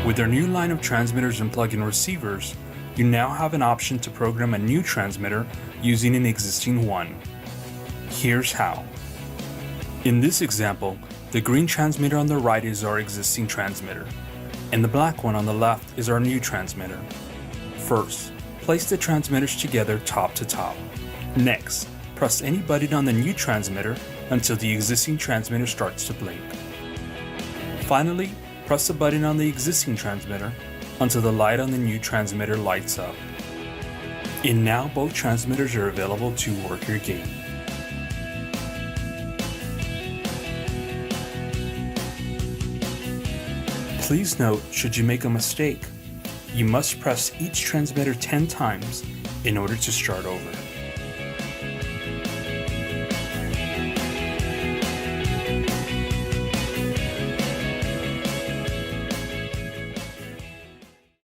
With our new line of transmitters and plug-in receivers, you now have an option to program a new transmitter using an existing one. Here's how. In this example, the green transmitter on the right is our existing transmitter, and the black one on the left is our new transmitter. First, place the transmitters together top to top. Next, press any button on the new transmitter until the existing transmitter starts to blink. Finally, press the button on the existing transmitter until the light on the new transmitter lights up. And now both transmitters are available to work your game. Please note, should you make a mistake, you must press each transmitter 10 times in order to start over.